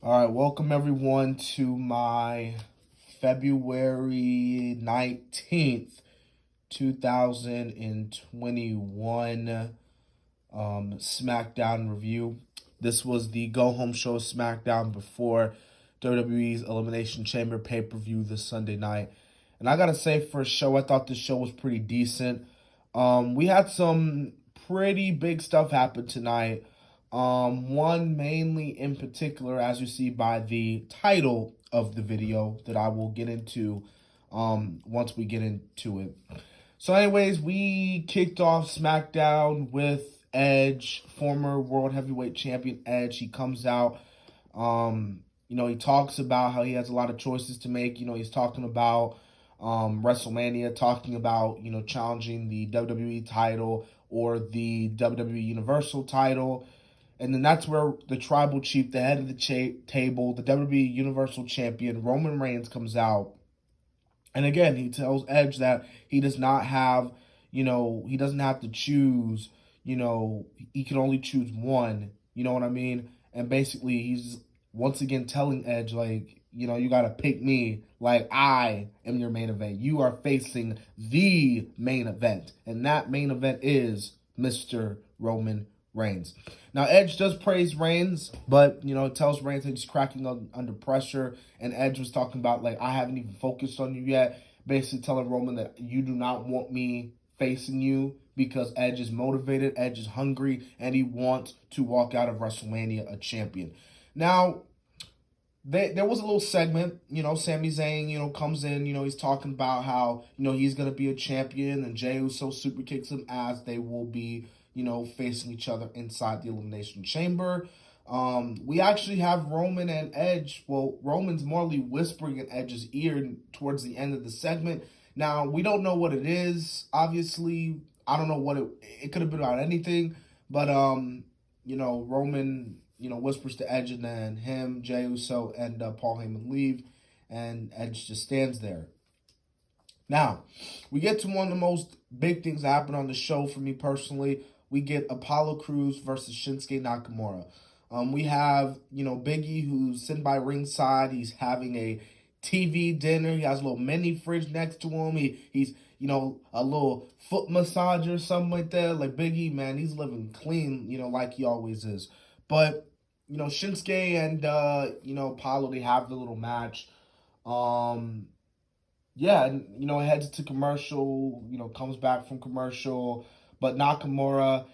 All right, welcome everyone to my February 19th, 2021 Smackdown review. This was the go-home show of Smackdown before WWE's Elimination Chamber pay-per-view this Sunday night. And I gotta say, for a show, I thought this show was pretty decent. We had some pretty big stuff happen tonight. One mainly in particular, as you see by the title of the video that I will get into once we get into it. So anyways, we kicked off SmackDown with Edge, former World Heavyweight Champion Edge. He comes out, he talks about how he has a lot of choices to make. He's talking about WrestleMania, talking about, challenging the WWE title or the WWE Universal title. And then that's where the tribal chief, the head of the table, the WWE Universal Champion, Roman Reigns, comes out. And again, he tells Edge that he does not have, he doesn't have to choose, he can only choose one. You know what I mean? And basically, he's once again telling Edge, you got to pick me. Like, I am your main event. You are facing the main event. And that main event is Mr. Roman Reigns. Now, Edge does praise Reigns, but, it tells Reigns that he's cracking under pressure. And Edge was talking about, I haven't even focused on you yet. Basically telling Roman that you do not want me facing you because Edge is motivated, Edge is hungry, and he wants to walk out of WrestleMania a champion. Now, there was a little segment, Sami Zayn, comes in, he's talking about how, he's going to be a champion, and Jey Uso super kicks him as they will be, facing each other inside the Elimination Chamber. We actually have Roman and Edge. Well, Roman's morally whispering in Edge's ear towards the end of the segment. Now, we don't know what it is. Obviously, I don't know what it could have been about anything. But, Roman, whispers to Edge, and then him, Jey Uso, and Paul Heyman leave. And Edge just stands there. Now, we get to one of the most big things that happened on the show for me personally. We get Apollo Crews versus Shinsuke Nakamura. We have, Big E, who's sitting by ringside. He's having a TV dinner. He has a little mini fridge next to him. He's a little foot massager or something like that. Like, Big E, man, he's living clean, like he always is. But, Shinsuke and, Apollo, they have the little match. It heads to commercial, comes back from commercial. But Nakamura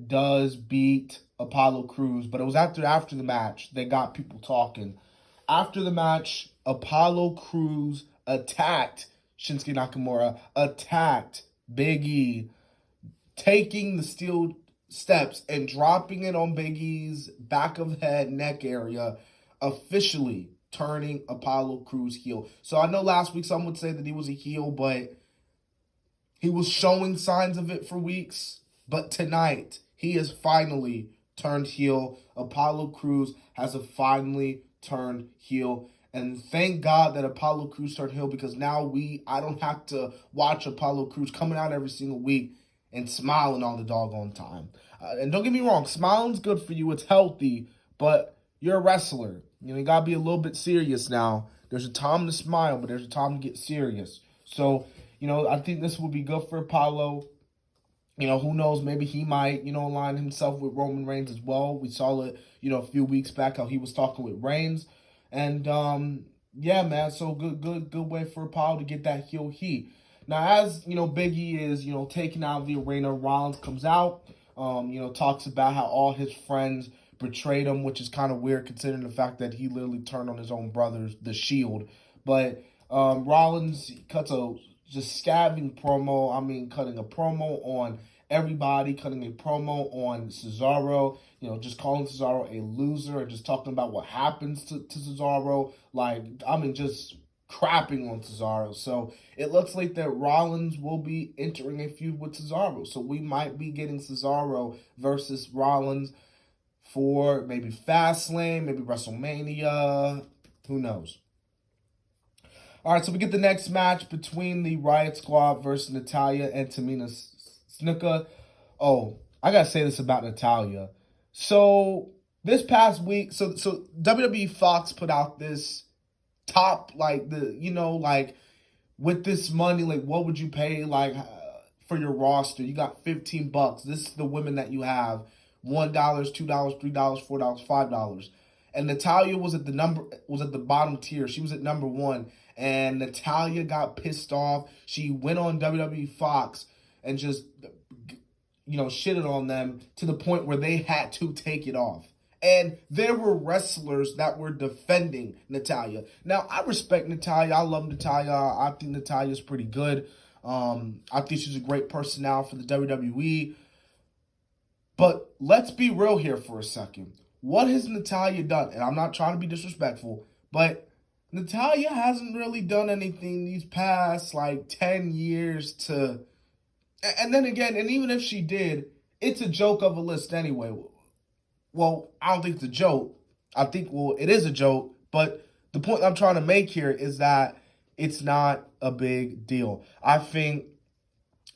does beat Apollo Crews. But it was after the match they got people talking. After the match, Apollo Crews attacked Shinsuke Nakamura, attacked Big E, taking the steel steps and dropping it on Big E's back of head, neck area, officially turning Apollo Crews heel. So I know last week some would say that he was a heel, but he was showing signs of it for weeks. But tonight, he has finally turned heel. Apollo Crews has finally turned heel. And thank God that Apollo Crews turned heel, because now I don't have to watch Apollo Crews coming out every single week and smiling all the doggone time. And don't get me wrong, smiling's good for you. It's healthy. But you're a wrestler. You got to be a little bit serious now. There's a time to smile, but there's a time to get serious. So, I think this will be good for Apollo. Who knows? Maybe he might, align himself with Roman Reigns as well. We saw it, a few weeks back how he was talking with Reigns. And, yeah, man, so good way for Apollo to get that heel heat. Now, as, Big E is, taking out of the arena, Rollins comes out, talks about how all his friends betrayed him, which is kind of weird considering the fact that he literally turned on his own brothers, the Shield. But Rollins cuts a just scabbing promo. Cutting a promo on everybody, cutting a promo on Cesaro, just calling Cesaro a loser, and just talking about what happens to Cesaro. Just crapping on Cesaro. So it looks like that Rollins will be entering a feud with Cesaro. So we might be getting Cesaro versus Rollins for maybe Fastlane, maybe WrestleMania. Who knows? All right, so we get the next match between the Riot Squad versus Natalya and Tamina Snuka. Oh, I got to say this about Natalya. So this past week, so WWE Fox put out this top, like, like, with this money, like, what would you pay, like, for your roster? You got $15. This is the women that you have: $1, $2, $3, $4, $5. And Natalya was at the bottom tier. She was at number one, and Natalya got pissed off. She went on WWE Fox and just shitted on them to the point where they had to take it off. And there were wrestlers that were defending Natalya. Now, I respect Natalya. I love Natalya. I think Natalya's pretty good. I think she's a great personnel for the WWE. But let's be real here for a second. What has Natalya done? And I'm not trying to be disrespectful, but Natalya hasn't really done anything these past, like, 10 years to... And then again, and even if she did, it's a joke of a list anyway. Well, I don't think it's a joke. I think, well, it is a joke, but the point I'm trying to make here is that it's not a big deal. I think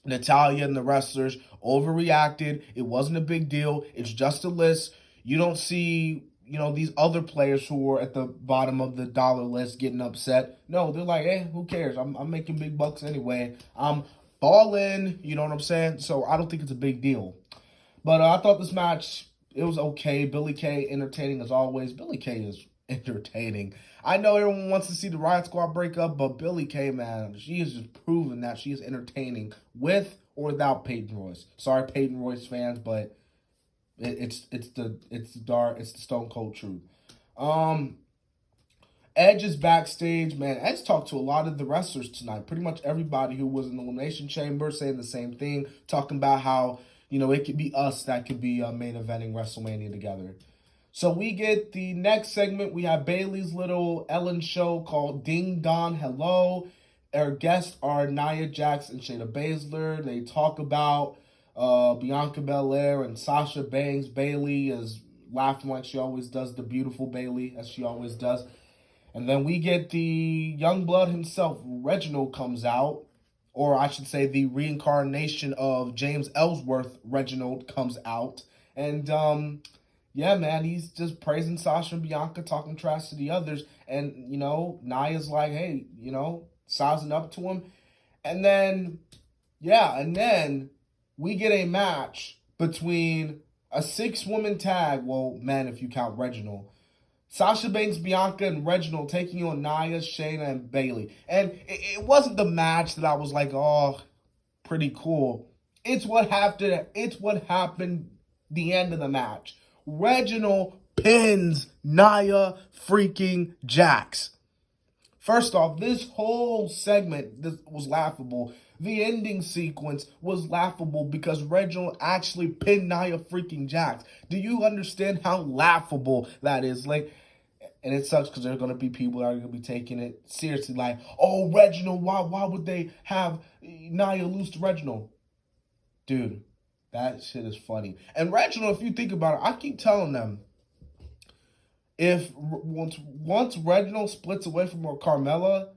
Natalya and the wrestlers overreacted. It wasn't a big deal. It's just a list. You don't see, these other players who are at the bottom of the dollar list getting upset. No, they're like, hey, who cares? I'm making big bucks anyway. I'm balling, you know what I'm saying? So I don't think it's a big deal. But I thought this match, it was okay. Billie Kay, entertaining as always. Billie Kay is entertaining. I know everyone wants to see the Riot Squad break up, but Billie Kay, man, she has just proven that she is entertaining with or without Peyton Royce. Sorry, Peyton Royce fans, but it's the Stone Cold truth. Edge is backstage, man. Edge talked to a lot of the wrestlers tonight. Pretty much everybody who was in the Elimination Chamber saying the same thing, talking about how, it could be us that could be main eventing WrestleMania together. So we get the next segment. We have Bayley's little Ellen show called Ding Dong Hello. Our guests are Nia Jax and Shayna Baszler. They talk about Bianca Belair and Sasha Banks. Bayley is laughing like she always does, the beautiful Bayley, as she always does. And then we get the young blood himself, Reginald, comes out. Or I should say the reincarnation of James Ellsworth, Reginald, comes out. And, yeah, man, he's just praising Sasha and Bianca, talking trash to the others. And, Nia's like, hey, sizing up to him. And then, we get a match between a 6-woman tag. Well, men, if you count Reginald. Sasha Banks, Bianca, and Reginald taking on Nia, Shayna, and Bayley. And it wasn't the match that I was like, oh, pretty cool. It's what happened. It's what happened the end of the match. Reginald pins Nia freaking Jax. First off, this whole segment was laughable. The ending sequence was laughable because Reginald actually pinned Nia freaking Jax. Do you understand how laughable that is? Like, and it sucks because there are going to be people that are going to be taking it seriously. Like, oh, Reginald, why would they have Nia lose to Reginald? Dude, that shit is funny. And Reginald, if you think about it, I keep telling them, if once Reginald splits away from Carmella,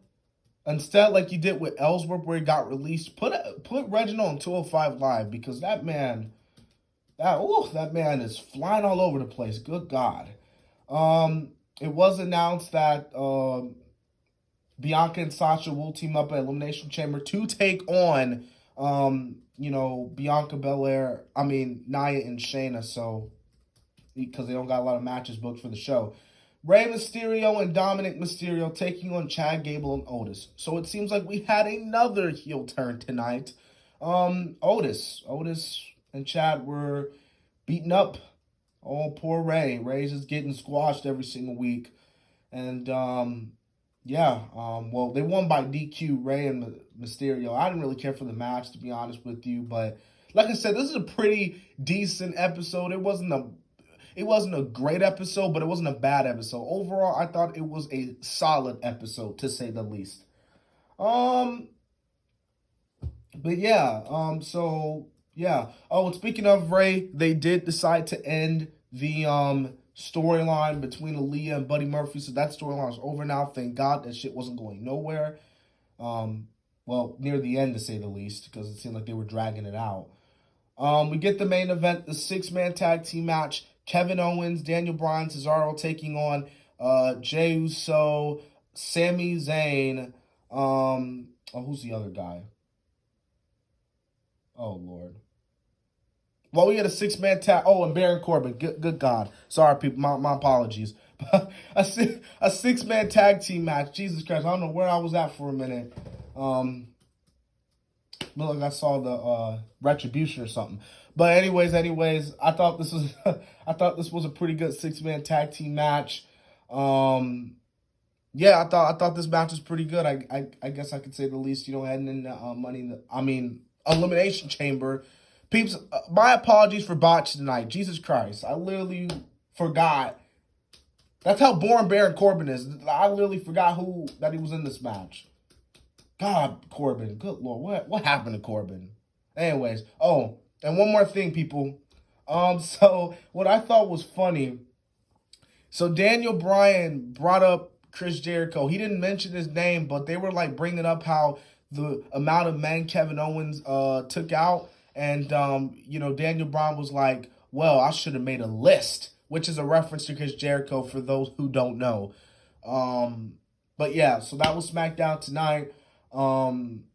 instead, like you did with Ellsworth where he got released, put Reginald on 205 Live, because that man is flying all over the place. Good God. It was announced that Bianca and Sasha will team up at Elimination Chamber to take on, Bianca Belair, Nia and Shayna, so, because they don't got a lot of matches booked for the show. Rey Mysterio and Dominic Mysterio taking on Chad Gable and Otis. So it seems like we had another heel turn tonight. Otis and Chad were beaten up. Oh, poor Rey. Rey's just getting squashed every single week. And, well, they won by DQ, Rey and Mysterio. I didn't really care for the match, to be honest with you. But, like I said, this is a pretty decent episode. It wasn't a great episode, but it wasn't a bad episode. Overall, I thought it was a solid episode, to say the least. Oh, and speaking of Rey, they did decide to end the storyline between Aaliyah and Buddy Murphy, so that storyline is over now. Thank God that shit wasn't going nowhere. Well, near the end, to say the least, because it seemed like they were dragging it out. We get the main event, the 6-man tag team match. Kevin Owens, Daniel Bryan, Cesaro taking on Jey Uso, Sami Zayn. Who's the other guy? Oh, Lord. Well, we had a 6-man tag. Oh, and Baron Corbin. Good God. Sorry, people. My apologies. a 6-man tag team match. Jesus Christ. I don't know where I was at for a minute. Look like I saw the Retribution or something. But anyways, I thought this was a pretty good 6-man tag team match. Yeah, I thought this match was pretty good. I guess I could say the least. Heading into Elimination Chamber. Peeps, my apologies for botch tonight. Jesus Christ, I literally forgot. That's how boring Baron Corbin is. I literally forgot that he was in this match. God, Corbin. Good Lord. What happened to Corbin? Anyways. Oh, and one more thing, people. So what I thought was funny. So Daniel Bryan brought up Chris Jericho. He didn't mention his name, but they were like bringing up how the amount of men Kevin Owens took out. And, Daniel Bryan was like, well, I should have made a list, which is a reference to Chris Jericho for those who don't know. But yeah, so that was SmackDown tonight.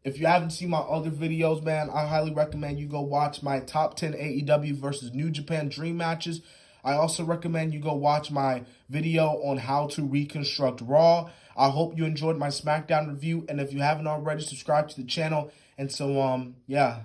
If you haven't seen my other videos, man, I highly recommend you go watch my top 10 AEW versus New Japan Dream matches. I also recommend you go watch my video on how to reconstruct Raw. I hope you enjoyed my SmackDown review. And if you haven't already, subscribe to the channel. And so, yeah.